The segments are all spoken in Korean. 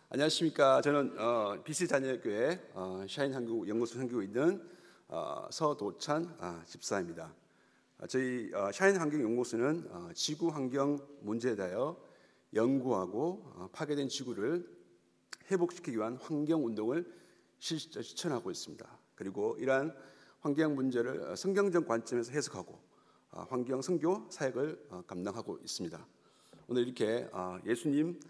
안녕하십니까. 저는 BC 자녀교회 샤인 한국 연구소 섬기고 있는 서도찬 집사입니다. 저희 샤인 환경 연구소는 지구 환경 문제에 대하여 연구하고 파괴된 지구를 회복시키기 위한 환경 운동을 실천하고 있습니다. 그리고 이러한 환경 문제를 성경적 관점에서 해석하고 환경 선교 사역을 감당하고 있습니다. 오늘 이렇게 예수님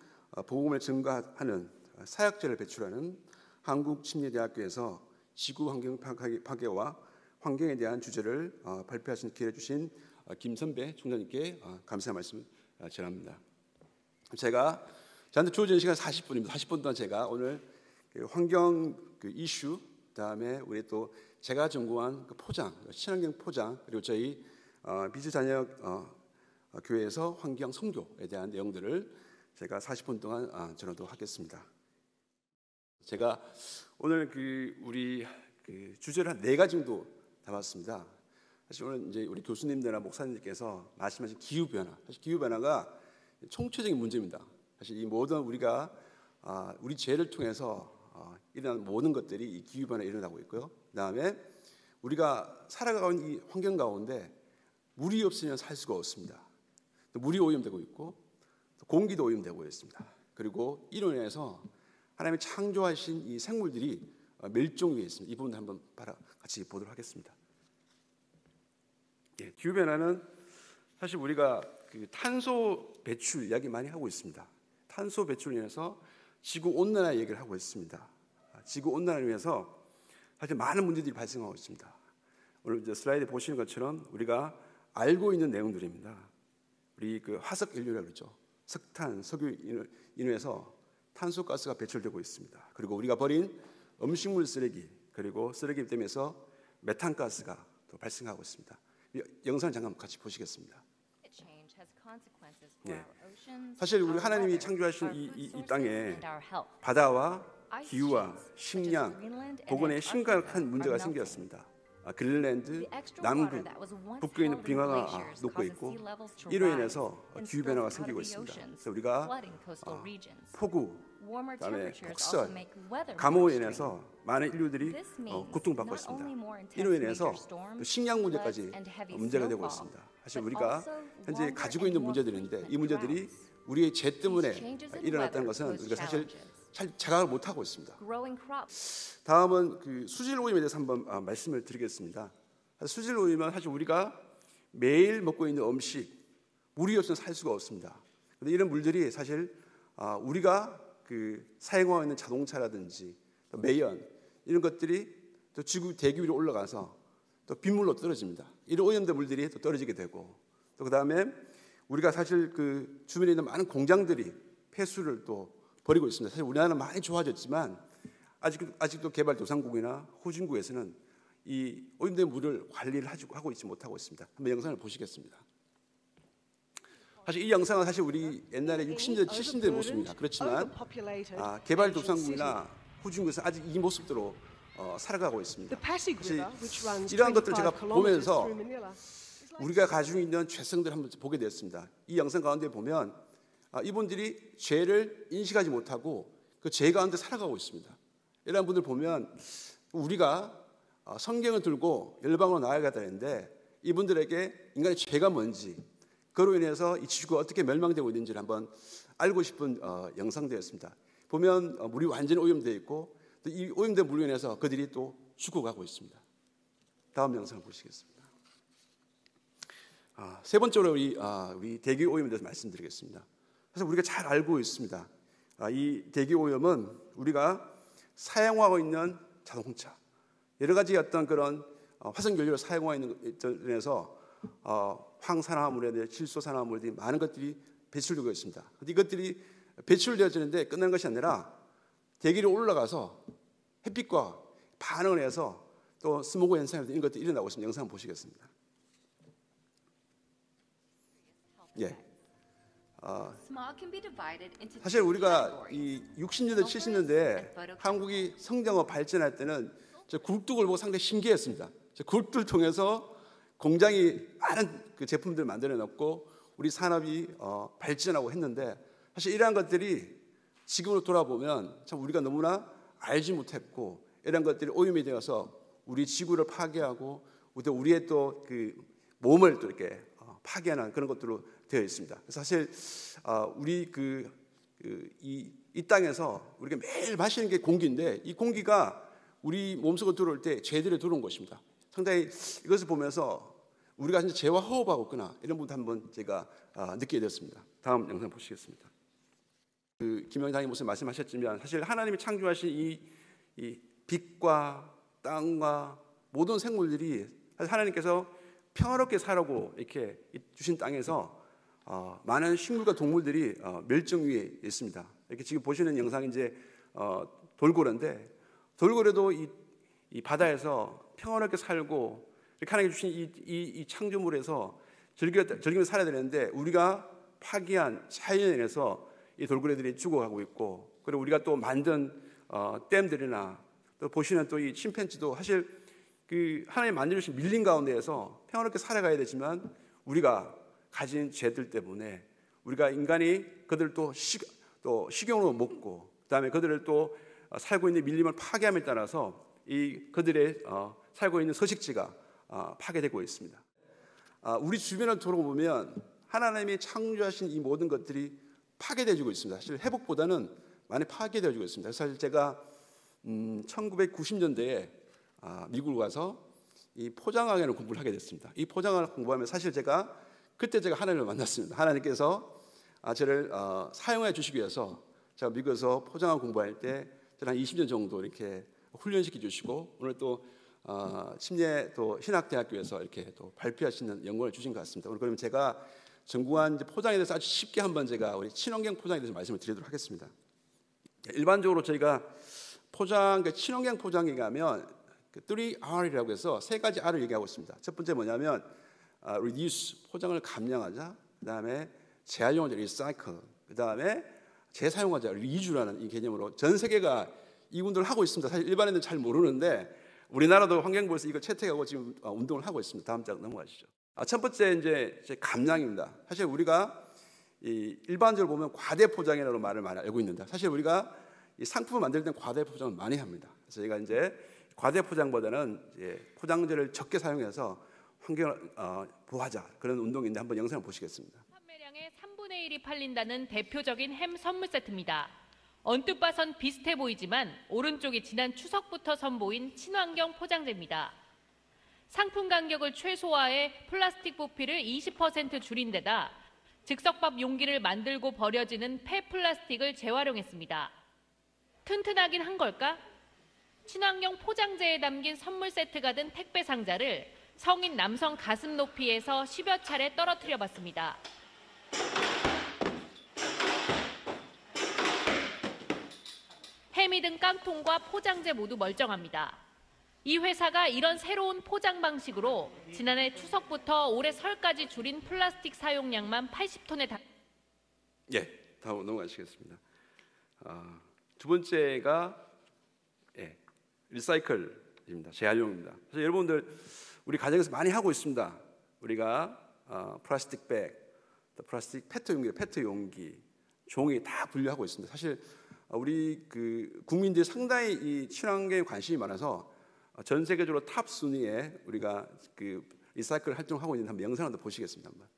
복음을 증거하는 사역자를 배출하는 한국침례대학교에서 지구 환경 파괴와 환경에 대한 주제를 발표하신 기회를 주신 김선배 총장님께 감사의 말씀을 전합니다. 저한테 주어진 시간 40분입니다. 40분 동안 제가 오늘 환경 이슈, 그다음에 우리 또 제가 전공한 포장, 친환경 포장, 그리고 저희 비즈 자녀 교회에서 환경 선교에 대한 내용들을 제가 40분 동안 전하도록 하겠습니다. 제가 오늘 우리 주제를 한 4가지 정도 담았습니다. 사실 오늘 이제 우리 교수님들이나 목사님들께서 말씀하신 기후 변화, 사실 기후 변화가 총체적인 문제입니다. 사실 이 모든 우리가 우리 죄를 통해서 일어나는 모든 것들이 이 기후 변화에 일어나고 있고요. 그다음에 우리가 살아가고 있는 이 환경 가운데 물이 없으면 살 수가 없습니다. 물이 오염되고 있고 공기도 오염되고 있습니다. 그리고 이로 인해서 하나님이 창조하신 이 생물들이 멸종 위에 있습니다. 이 부분을 한번 같이 보도록 하겠습니다. 기후 변화는 사실 우리가 탄소 배출 이야기 많이 하고 있습니다. 탄소 배출로 인해서 지구 온난화 얘기를 하고 있습니다. 지구 온난화를 위해서 사실 많은 문제들이 발생하고 있습니다. 오늘 이제 슬라이드 보시는 것처럼 우리가 알고 있는 내용들입니다. 우리 화석 연료라고 그러죠. 석탄, 석유 인해서 탄소가스가 배출되고 있습니다. 그리고 우리가 버린 음식물 쓰레기, 그리고 쓰레기 때문에서 메탄가스가 또 발생하고 있습니다. 이 영상 잠깐 같이 보시겠습니다. 사실 우리 하나님이 창조하신 이 땅에 바다와 기후와 식량, 보건에 심각한 문제가 생겼습니다. 그린랜드, 남부, 북쪽에 있는 빙하가 녹고 있고 이로 인해서 기후 변화가 생기고 있습니다. 그래서 우리가 폭우, 그다음에 폭설, 가뭄으로 인해서 많은 인류들이 고통받고 있습니다. 이로 인해서 식량 문제까지 문제가 되고 있습니다. 사실 우리가 현재 가지고 있는 문제들인데 이 문제들이 우리의 죄 때문에 일어났다는 것은 우리가 사실 잘 자각을 못하고 있습니다. 다음은 수질 오염에 대해서 한번 말씀을 드리겠습니다. 수질 오염은 사실 우리가 매일 먹고 있는 음식, 물이 없으면 살 수가 없습니다. 그런데 이런 물들이 사실 우리가 사용하고 있는 자동차라든지 또 매연 이런 것들이 또 지구 대기 위로 올라가서 또 빗물로 떨어집니다. 이런 오염된 물들이 또 떨어지게 되고 또 그다음에 우리가 사실 주변에 있는 많은 공장들이 폐수를 또 버리고 있습니다. 사실 우리나라는 많이 좋아졌지만 아직도 개발도상국이나 후진국에서는 이 오염된 물을 관리를 하고 있지 못하고 있습니다. 한번 영상을 보시겠습니다. 사실 이 영상은 사실 우리 옛날에 60년대, 70년대 모습입니다. 그렇지만 개발도상국이나 후진국에서 아직 이 모습대로 살아가고 있습니다. 사실 이러한 것들을 제가 보면서 우리가 가지고 있는 죄성들을 한번 보게 되었습니다. 이 영상 가운데 보면 이분들이 죄를 인식하지 못하고 그 죄 가운데 살아가고 있습니다. 이런 분들 보면 우리가 성경을 들고 열방으로 나아가야 되는데 이분들에게 인간의 죄가 뭔지 그로 인해서 이 지구가 어떻게 멸망되고 있는지를 한번 알고 싶은 영상되었습니다. 보면 물이 완전히 오염되어 있고 또 이 오염된 물로 인해서 그들이 또 죽어가고 있습니다. 다음 영상을 보시겠습니다. 세 번째로 우리 대기 오염에 대해서 말씀드리겠습니다. 그래서 우리가 잘 알고 있습니다. 이 대기 오염은 우리가 사용하고 있는 자동차, 여러 가지 어떤 그런 화석 연료를 사용하고 있는 데서 황산화물에 질소산화물들이 많은 것들이 배출되고 있습니다. 그런데 이것들이 배출되어지는데 끝난 것이 아니라 대기로 올라가서 햇빛과 반응을 해서 또 스모그 현상이 이런 것들이 일어나고 있습니다. 영상 보시겠습니다. 사실 우리가 이 60년대, 70년대 한국이 성장하고 발전할 때는 저 굴뚝을 보고 상당히 신기했습니다. 저 굴뚝을 통해서 공장이 많은 제품들을 만들어 놨고 우리 산업이 발전하고 했는데 사실 이러한 것들이 지금으로 돌아보면 참 우리가 너무나 알지 못했고 이런 것들이 오염이 되어서 우리 지구를 파괴하고 우리의 또 그 몸을 또 이렇게 파괴하는 그런 것들로 되어 있습니다. 사실 우리 이 땅에서 우리가 매일 마시는 게 공기인데 이 공기가 우리 몸속으로 들어올 때 죄들이 들어온 것입니다. 상당히 이것을 보면서 우리가 진짜 죄와 호흡하고 있구나 이런 부분도 한번 제가 느끼게 되었습니다. 다음 영상 보시겠습니다. 김영장님 무슨 말씀하셨지만 사실 하나님이 창조하신 이 빛과 땅과 모든 생물들이 사실 하나님께서 평화롭게 살라고 이렇게 주신 땅에서 많은 식물과 동물들이 멸종 위에 있습니다. 이렇게 지금 보시는 영상이 이제 돌고래인데 돌고래도 이 바다에서 평화롭게 살고 이렇게 하나님께 주신 이 창조물에서 즐기며 살아야 되는데 우리가 파괴한 자연에 인해서 이 돌고래들이 죽어가고 있고 그리고 우리가 또 만든 댐들이나 또 보시는 또 이 침팬지도 사실 그 하나님 만들어주신 밀림 가운데에서 평화롭게 살아가야 되지만 우리가 가진 죄들 때문에 우리가 인간이 그들을 또 식용으로 먹고 그다음에 그들을 또 살고 있는 밀림을 파괴함에 따라서 이 그들의 살고 있는 서식지가 파괴되고 있습니다. 우리 주변을 돌아보면 하나님이 창조하신 이 모든 것들이 파괴되어지고 있습니다. 사실 회복보다는 많이 파괴되어지고 있습니다. 사실 제가 1990년대에 미국을 가서 이 포장학을 공부를 하게 됐습니다. 이 포장학을 공부하면 사실 그때 제가 하나님을 만났습니다. 하나님께서 저를 사용해 주시기 위해서 제가 미국에서 포장학 공부할 때 한 20년 정도 이렇게 훈련시켜 주시고 오늘 또 침례 또 신학대학교에서 이렇게 또 발표하시는 연구를 주신 것 같습니다. 오늘 그러면 제가 전공한 포장에 대해서 아주 쉽게 한번 제가 우리 친환경 포장에 대해서 말씀을 드리도록 하겠습니다. 일반적으로 저희가 포장, 친환경 포장에 가면 3R이라고 해서 세 가지 R을 얘기하고 있습니다. 첫 번째 뭐냐면 reduce, 포장을 감량하자. 그다음에 재활용하자, recycle. 그다음에 재사용하자, reuse라는 이 개념으로 전 세계가 이 운동을 하고 있습니다. 사실 일반인들은 잘 모르는데 우리나라도 환경부에서 이거 채택하고 지금 운동을 하고 있습니다. 다음 장 넘어가시죠. 첫 번째 이제 감량입니다. 사실 우리가 일반적으로 보면 과대 포장이라는 말을 많이 알고 있는데 사실 우리가 이 상품을 만들 때는 과대 포장을 많이 합니다. 그래서 저희가 이제 과대 포장보다는 이제 포장재를 적게 사용해서 환경을 보호하자 그런 운동인데 한번 영상을 보시겠습니다. 판매량의 3분의 1이 팔린다는 대표적인 햄 선물 세트입니다. 언뜻 봐선 비슷해 보이지만 오른쪽이 지난 추석부터 선보인 친환경 포장재입니다. 상품 간격을 최소화해 플라스틱 부피를 20% 줄인 데다 즉석밥 용기를 만들고 버려지는 폐플라스틱을 재활용했습니다. 튼튼하긴 한 걸까? 친환경 포장재에 담긴 선물 세트가 든 택배 상자를 성인 남성 가슴 높이에서 10여 차례 떨어뜨려 봤습니다. 햄이 든 깡통과 포장재 모두 멀쩡합니다. 이 회사가 이런 새로운 포장 방식으로 지난해 추석부터 올해 설까지 줄인 플라스틱 사용량만 80톤에 다음 넘어가시겠습니다. 두 번째가 리사이클입니다. 재활용입니다. 그래서 여러분들 우리 가정에서 많이 하고 있습니다. 우리가 플라스틱 백, 플라스틱 페트 용기, 종이 다 분류하고 있습니다. 사실 우리 국민들이 상당히 이 친환경에 관심이 많아서 전 세계적으로 탑 순위에 우리가 리사이클 활동하고 있는 한번 영상을 한번 보시겠습니다. 한번.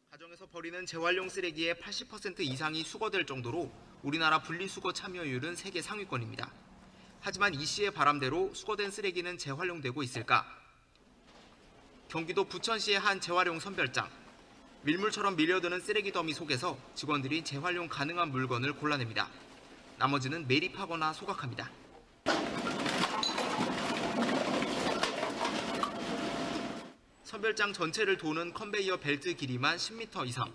가정에서 버리는 재활용 쓰레기의 80% 이상이 수거될 정도로 우리나라 분리수거 참여율은 세계 상위권입니다. 하지만 이 씨의 바람대로 수거된 쓰레기는 재활용되고 있을까? 경기도 부천시의 한 재활용 선별장. 밀물처럼 밀려드는 쓰레기 더미 속에서 직원들이 재활용 가능한 물건을 골라냅니다. 나머지는 매립하거나 소각합니다. 선별장 전체를 도는 컨베이어 벨트 길이만 10m 이상.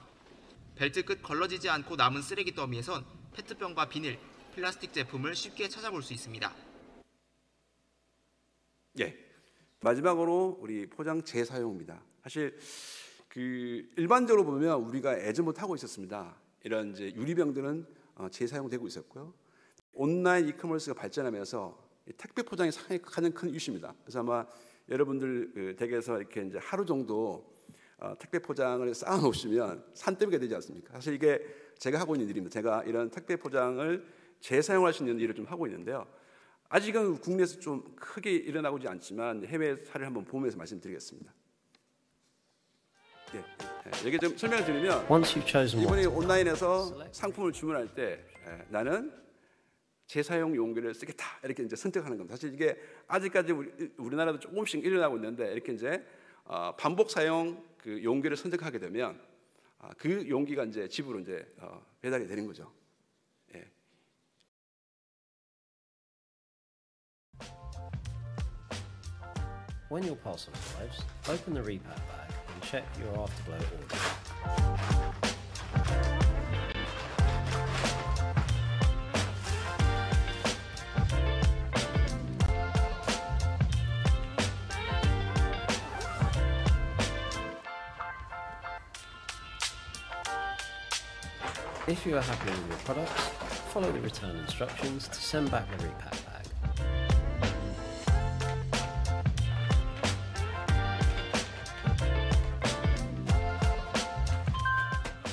벨트 끝 걸러지지 않고 남은 쓰레기 더미에선 페트병과 비닐, 플라스틱 제품을 쉽게 찾아볼 수 있습니다. 마지막으로 우리 포장 재사용입니다. 사실 일반적으로 보면 우리가 예전부터 하고 있었습니다. 이런 이제 유리병들은 재사용되고 있었고요. 온라인 이커머스가 발전하면서 택배 포장이 상당히 가장 큰 이슈입니다. 그래서 아마 여러분들 댁에서 이렇게 이제 하루 정도 택배 포장을 쌓아 놓으시면 산더미가 되지 않습니까? 사실 이게 제가 하고 있는 일입니다. 제가 이런 택배 포장을 재사용할 수 있는 일을 좀 하고 있는데요. 아직은 국내에서 좀 크게 일어나고 있지 않지만 해외 사례를 한번 보면서 말씀드리겠습니다. 여기 좀 설명을 드리면 이번에 온라인에서 상품을 주문할 때 나는 재사용 용기를 쓰겠다 이렇게 이제 선택하는 겁니다. 사실 이게 아직까지 우리나라도 조금씩 일어나고 있는데 이렇게 이제 반복 사용 그 용기를 선택하게 되면 그 용기가 이제 집으로 이제 배달이 되는 거죠. 예. When your parcel arrives, open the repack bag and check your afterglow order. If you are happy with your products, follow the return instructions to send back the repack bag.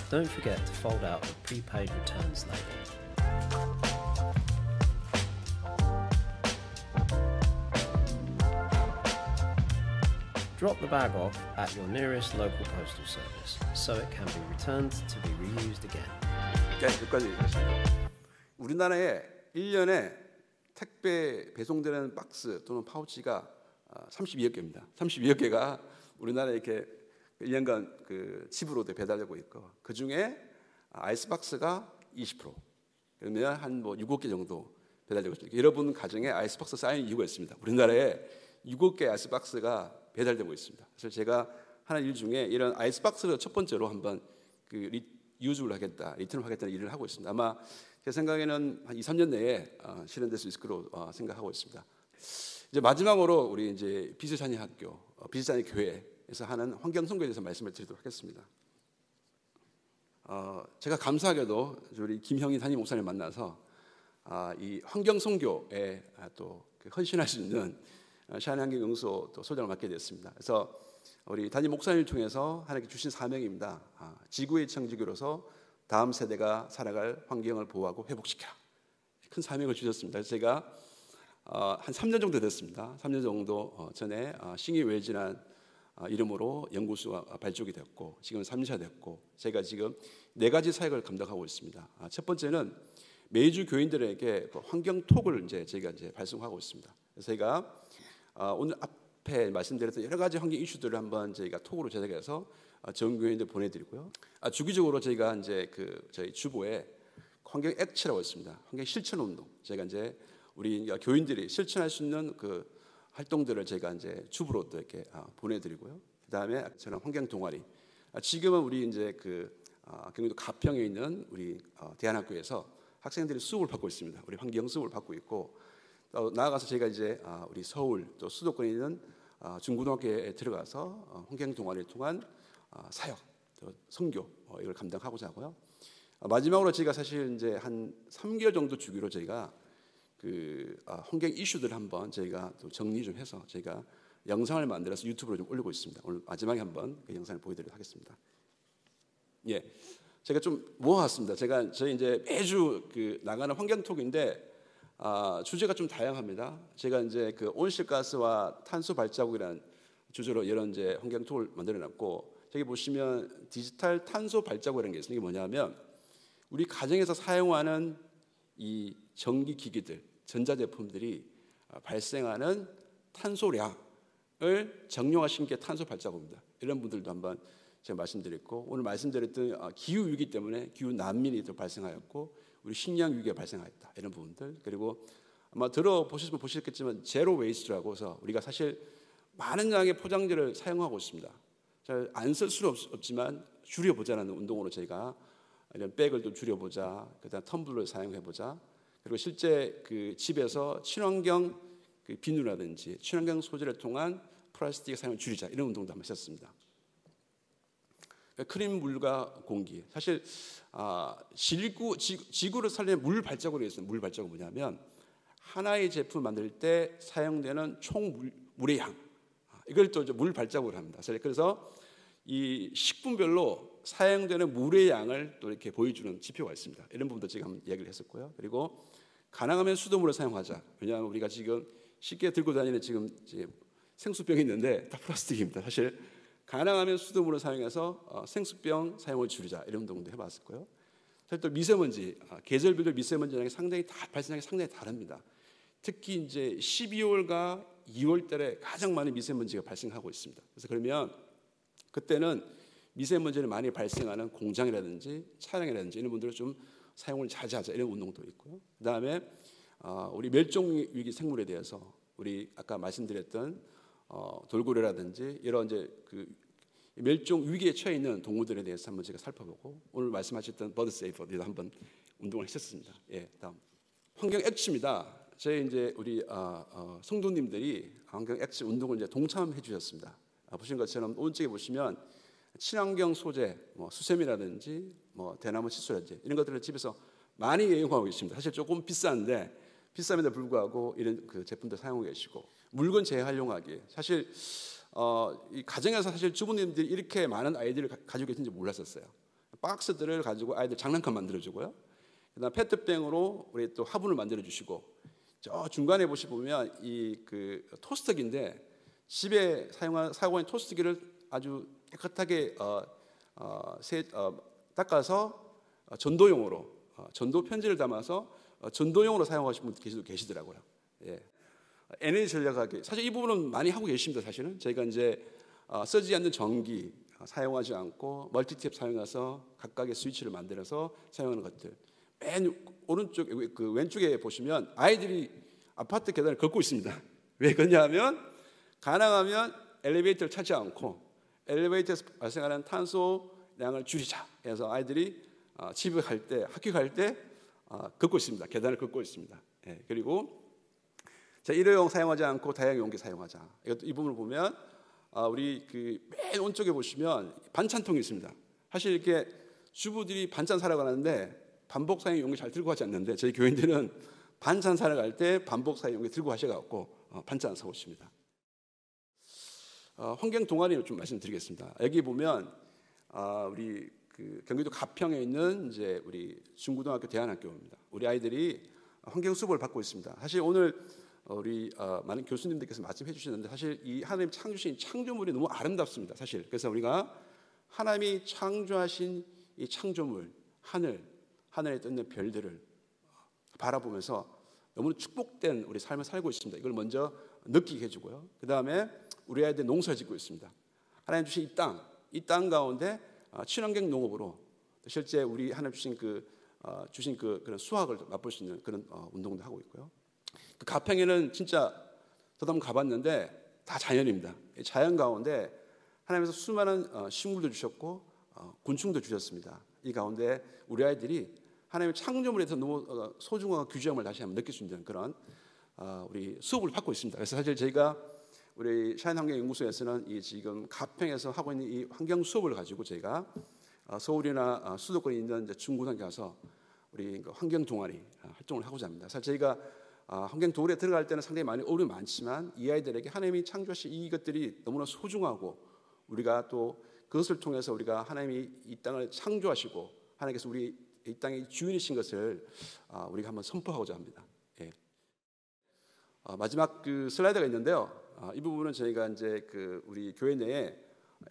Don't forget to fold out the prepaid returns label. Drop the bag off at your nearest local postal service so it can be returned to be reused again. 여기까지 얘기했습니다. 우리나라에 1년에 택배 배송되는 박스 또는 파우치가 32억 개입니다. 32억 개가 우리나라에 이렇게 1년간 그 집으로 배달되고 있고 그 중에 아이스박스가 20%. 그러면 한 뭐 6억 개 정도 배달되고 있습니다. 여러분 가정에 아이스박스 쌓인 이유가 있습니다. 우리나라에 6억 개 아이스박스가 배달되고 있습니다. 그래서 제가 하는 일 중에 이런 아이스박스를 첫 번째로 한번 그 유즈를 하겠다, 리턴을 하겠다는 일을 하고 있습니다. 아마 제 생각에는 한 2, 3년 내에 실현될 수 있을 거로 생각하고 있습니다. 이제 마지막으로 우리 이제 비스자니 학교, 비스자니 교회에서 하는 환경 선교에 대해서 말씀을 드리도록 하겠습니다. 제가 감사하게도 우리 김형희 담임 목사님 만나서 이 환경 선교에 또 헌신할 수 있는 샤인환경 연구소 또 소장을 맡게 됐습니다. 그래서 우리 담임 목사님을 통해서 하나님께 주신 사명입니다. 지구의 청지기로서 다음 세대가 살아갈 환경을 보호하고 회복시켜 큰 사명을 주셨습니다. 그래서 제가 한 3년 정도 됐습니다. 3년 정도 전에 싱이 웨지란 이름으로 연구소가 발족이 됐고 지금 3년차 됐고 제가 지금 4가지 사역을 감당하고 있습니다. 첫 번째는 매주 교인들에게 환경 톡을 저희가 발송하고 있습니다. 그래서 제가 오늘 앞에 말씀드렸던 여러 가지 환경 이슈들을 한번 저희가 톡으로 제작해서 전 교인들 보내드리고요. 주기적으로 저희가 저희 주보에 환경 액치라고 있습니다. 환경 실천 운동. 제가 우리 교인들이 실천할 수 있는 그 활동들을 제가 주부로 또 이렇게 보내드리고요. 그 다음에 저는 환경 동아리. 지금은 우리 경기도 가평에 있는 우리 대안학교에서 학생들이 수업을 받고 있습니다. 우리 환경 수업을 받고 있고 나아가서 제가 우리 서울 또 수도권에 있는 중고등학교에 들어가서 환경 동아리를 통한 사역, 또 선교 이걸 감당하고자 하고요. 마지막으로 제가 사실 한 3개월 정도 주기로 저희가 환경 이슈들을 한번 저희가 또 정리 좀 해서 저희가 영상을 만들어서 유튜브로 좀 올리고 있습니다. 오늘 마지막에 한번 그 영상을 보여드리도록 하겠습니다. 예, 제가 좀 모아왔습니다. 저희 매주 나가는 환경톡인데 주제가 좀 다양합니다. 제가 온실가스와 탄소 발자국이라는 주제로 이런 환경톡을 만들어놨고 저기 보시면 디지털 탄소 발자국이라는 게 있습니다. 이게 뭐냐면 우리 가정에서 사용하는 이 전기 기기들, 전자제품들이 발생하는 탄소량을 정량화시킨 게 탄소 발자국입니다. 이런 분들도 한번 제가 말씀드렸고 오늘 말씀드렸던 기후 위기 때문에 기후 난민이 또 발생하였고 우리 식량 위기가 발생하였다 이런 부분들 그리고 아마 들어보시면 보셨겠지만 제로 웨이스트라고 해서 우리가 사실 많은 양의 포장재를 사용하고 있습니다. 잘 안 쓸 수는 없지만 줄여보자는 운동으로 저희가 이런 백을 좀 줄여보자, 그다음 텀블러를 사용해보자. 그리고 실제 집에서 친환경 비누라든지 친환경 소재를 통한 플라스틱 사용을 줄이자 이런 운동도 한번 했었습니다. 크림 물과 공기. 사실 지구를 살리는 물 발자국이 있어요. 물 발자국은 뭐냐면 하나의 제품 만들 때 사용되는 총 물의 양. 이걸 또 물 발자국을 합니다. 그래서 이 식분별로 사용되는 물의 양을 또 이렇게 보여주는 지표가 있습니다. 이런 부분도 제가 한번 얘기를 했었고요. 그리고 가능하면 수돗물을 사용하자. 왜냐하면 우리가 지금 쉽게 들고 다니는 지금 생수병이 있는데 다 플라스틱입니다. 사실 가능하면 수돗물을 사용해서 생수병 사용을 줄이자 이런 운동도 해봤을 거예요. 사실 또 미세먼지, 계절별로 미세먼지량이 상당히 발생하기 상당히 다릅니다. 특히 이제 12월과 2월 달에 가장 많은 미세먼지가 발생하고 있습니다. 그래서 그러면 그때는 미세먼지를 많이 발생하는 공장이라든지 차량이라든지 이런 분들은 좀 사용을 자제하자 이런 운동도 있고요. 그다음에 우리 멸종 위기 생물에 대해서 우리 아까 말씀드렸던 돌고래라든지 이런 이제 그 멸종 위기에 처해 있는 동물들에 대해서 한번 제가 살펴보고 오늘 말씀하셨던 버드 세이퍼도 한번 운동을 했었습니다. 예, 다음 환경 액츠입니다. 저희 이제 우리 성도님들이 환경 액츠 운동을 이제 동참해 주셨습니다. 보신 것처럼 오른쪽에 보시면 친환경 소재, 수세미라든지 대나무 칫솔라든지 이런 것들을 집에서 많이 이용하고 계십니다. 사실 조금 비쌈에도 불구하고 이런 그 제품들 사용하고 계시고 물건 재활용하기. 사실 이 가정에서 사실 주부님들이 이렇게 많은 아이들을 가지고 계신지 몰랐었어요. 박스들을 가지고 아이들 장난감 만들어주고요. 그다음 페트병으로 우리 또 화분을 만들어주시고 저 중간에 보시면 이 그 토스터기인데 집에 사용하고 있는 토스터기를 아주 깨끗하게 닦아서 전도용으로 전도 편지를 담아서 전도용으로 사용하시는 분도 계시더라고요. 예. 에너지 전략하기 사실 이 부분은 많이 하고 계십니다. 사실은 저희가 이제 쓰지 않는 전기 사용하지 않고 멀티탭 사용해서 각각의 스위치를 만들어서 사용하는 것들. 맨 오른쪽 그 왼쪽에 보시면 아이들이 아파트 계단을 걷고 있습니다. 왜 그러냐면 가능하면 엘리베이터를 타지 않고 엘리베이터에서 발생하는 탄소량을 줄이자 해서 아이들이 집에 갈 때 학교 갈 때 걷고 있습니다. 계단을 걷고 있습니다. 예, 그리고 자, 일회용 사용하지 않고 다양한 용기 사용하자. 이것도 이 부분을 보면 우리 그 맨 오른쪽에 보시면 반찬통이 있습니다. 사실 이렇게 주부들이 반찬 사러 가는데 반복 사용 용기 잘 들고 가지 않는데 저희 교인들은 반찬 사러 갈 때 반복 사용 용기 들고 가셔갖고 반찬 사고 있습니다. 환경 동아리를 좀 말씀드리겠습니다. 여기 보면 우리 그 경기도 가평에 있는 이제 우리 중고등학교 대안학교입니다. 우리 아이들이 환경 수업을 받고 있습니다. 사실 오늘 우리 많은 교수님들께서 말씀해 주시는데 사실 이 하나님 창조신 창조물이 너무 아름답습니다. 사실 그래서 우리가 하나님이 창조하신 이 창조물 하늘에 떠있는 별들을 바라보면서 너무 축복된 우리 삶을 살고 있습니다. 이걸 먼저 느끼게 해주고요. 그 다음에 우리 아이들 농사를 짓고 있습니다. 하나님 주신 이 땅 가운데 친환경 농업으로 실제 우리 하나님 주신 그런 수확을 맛볼 수 있는 그런 운동도 하고 있고요. 그 가평에는 진짜 저도 한번 가봤는데 다 자연입니다. 자연 가운데 하나님께서 수많은 식물도 주셨고 곤충도 주셨습니다. 이 가운데 우리 아이들이 하나님의 창조물에 대해서 너무 소중한 귀중함을 다시 한번 느낄 수 있는 그런 우리 수업을 받고 있습니다. 그래서 사실 저희가 우리 샤인환경연구소에서는 이 지금 가평에서 하고 있는 이 환경 수업을 가지고 저희가 서울이나 수도권에 있는 중고등학교 가서 우리 환경 동아리 활동을 하고자 합니다. 사실 저희가 환경 동아리에 들어갈 때는 상당히 많이 어려움이 많지만 이 아이들에게 하나님이 창조하신 이것들이 너무나 소중하고 우리가 또 그것을 통해서 우리가 하나님이 이 땅을 창조하시고 하나님께서 우리 이 땅의 주인이신 것을 우리가 한번 선포하고자 합니다. 예. 마지막 그 슬라이드가 있는데요. 이 부분은 저희가 이제 그 우리 교회 내에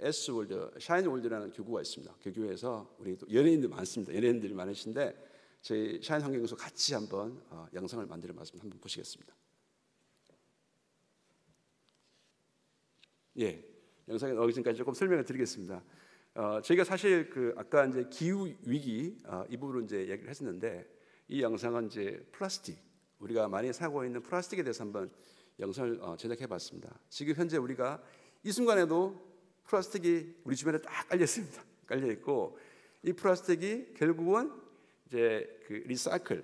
S월드, 샤인월드라는 교구가 있습니다. 그 교회에서 우리 또 연예인들 많습니다. 연예인들이 많으신데 저희 샤인환경연구소 같이 한번 영상을 만들어 말씀 한번 보시겠습니다. 예, 영상에 나오기 전까지 조금 설명을 드리겠습니다. 저희가 사실 그 아까 이제 기후 위기 이 부분을 이제 얘기를 했었는데 이 영상은 이제 플라스틱 우리가 많이 사고 있는 플라스틱에 대해서 한번 영상을 제작해봤습니다. 지금 현재 우리가 이 순간에도 플라스틱이 우리 주변에 딱 깔려 있습니다. 깔려 있고 이 플라스틱이 결국은 이제 그 리사이클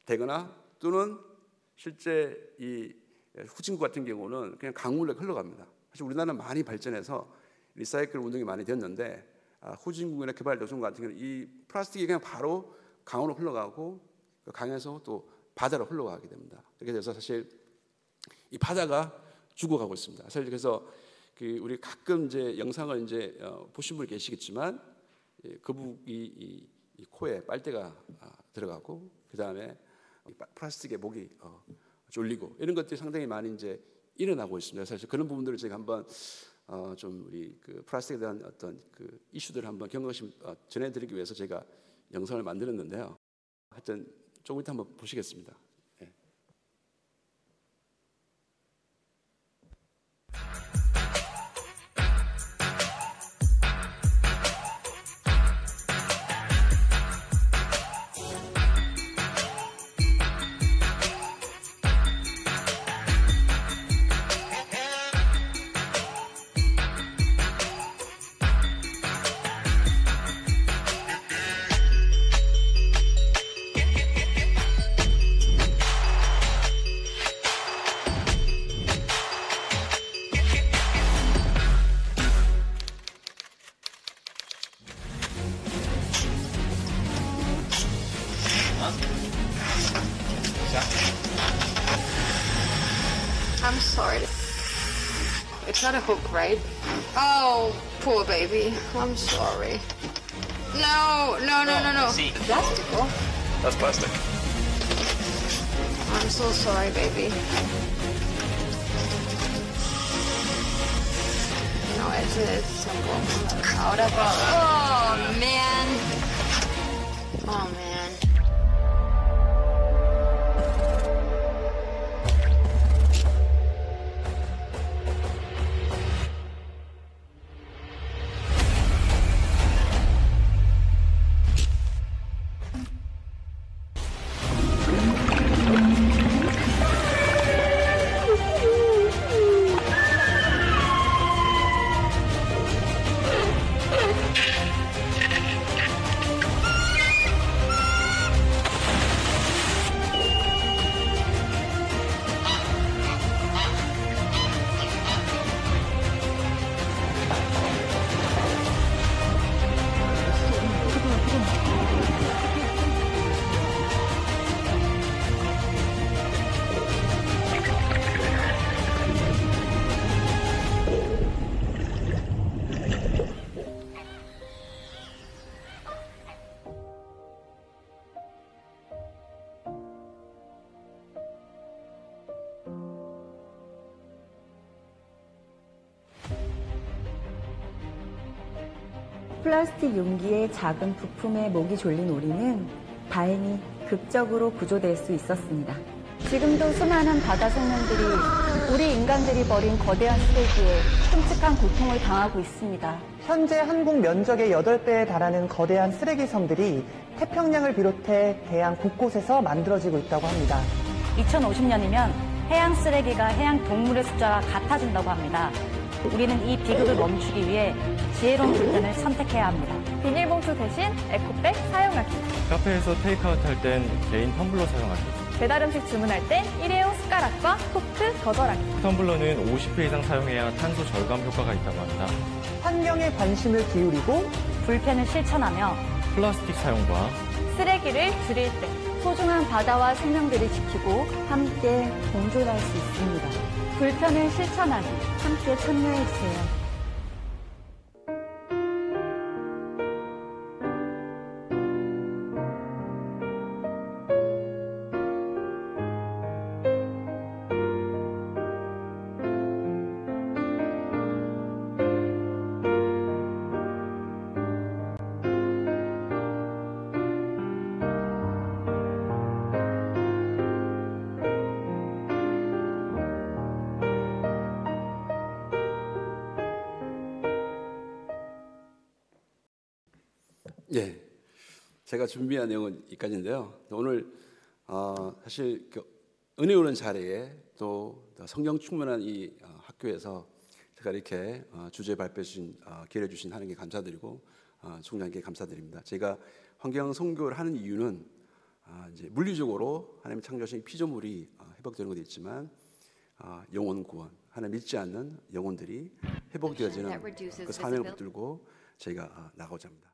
되거나 또는 실제 이 후진구 같은 경우는 그냥 강물로 흘러갑니다. 사실 우리나라는 많이 발전해서 리사이클 운동이 많이 됐는데 후진국이나 개발도상 같은 경우는 이 플라스틱이 그냥 바로 강으로 흘러가고 그 강에서 또 바다로 흘러가게 됩니다. 그렇게 돼서 사실 이 바다가 죽어가고 있습니다. 사실 그래서 우리 가끔 이제 영상을 이제 보신 분 계시겠지만 거북이 이 코에 빨대가 들어가고 그 다음에 플라스틱에 목이 졸리고 이런 것들이 상당히 많이 이제 일어나고 있습니다. 사실 그런 부분들을 제가 한번 좀 우리 그 플라스틱에 대한 어떤 그 이슈들을 한번 경각심 전해드리기 위해서 제가 영상을 만들었는데요. 하여튼 조금 이따 한번 보시겠습니다. 예. I'm sorry. It's not a hook, right? Oh, poor baby. I'm sorry. No. See. Plástico. That's plastic. I'm so sorry, baby. No, it's simple. Ahora, oh, man. Oh, man. 플라스틱 용기에 작은 부품에 목이 졸린 오리는 다행히 극적으로 구조될 수 있었습니다. 지금도 수많은 바다 생명들이 우리 인간들이 버린 거대한 쓰레기에 끔찍한 고통을 당하고 있습니다. 현재 한국 면적의 8배에 달하는 거대한 쓰레기 섬들이 태평양을 비롯해 대양 곳곳에서 만들어지고 있다고 합니다. 2050년이면 해양 쓰레기가 해양 동물의 숫자와 같아진다고 합니다. 우리는 이 비극을 멈추기 위해 지혜로운 불편을 선택해야 합니다. 비닐봉투 대신 에코백 사용하기. 카페에서 테이크아웃 할 땐 개인 텀블러 사용하기. 배달 음식 주문할 땐 일회용 숟가락과 포크 거절하기. 텀블러는 50회 이상 사용해야 탄소 절감 효과가 있다고 합니다. 환경에 관심을 기울이고 불편을 실천하며 플라스틱 사용과 쓰레기를 줄일 때 소중한 바다와 생명들을 지키고 함께 공존할 수 있습니다. 불편을 실천하기 함께 참여해주세요. 예, 제가 준비한 내용은 여기까지인데요. 오늘 사실 은혜 오는 자리에 또 성경 충만한 이 학교에서 제가 이렇게 주제 발표해 주신 기회를 주신 하나님께 감사드리고 총장님께 감사드립니다. 제가 환경 선교를 하는 이유는 이제 물리적으로 하나님 창조하신 피조물이 회복되는 것도 있지만 영혼 구원, 하나님 믿지 않는 영혼들이 회복되어지는 그 사명을 붙들고 저희가 나가고자 합니다.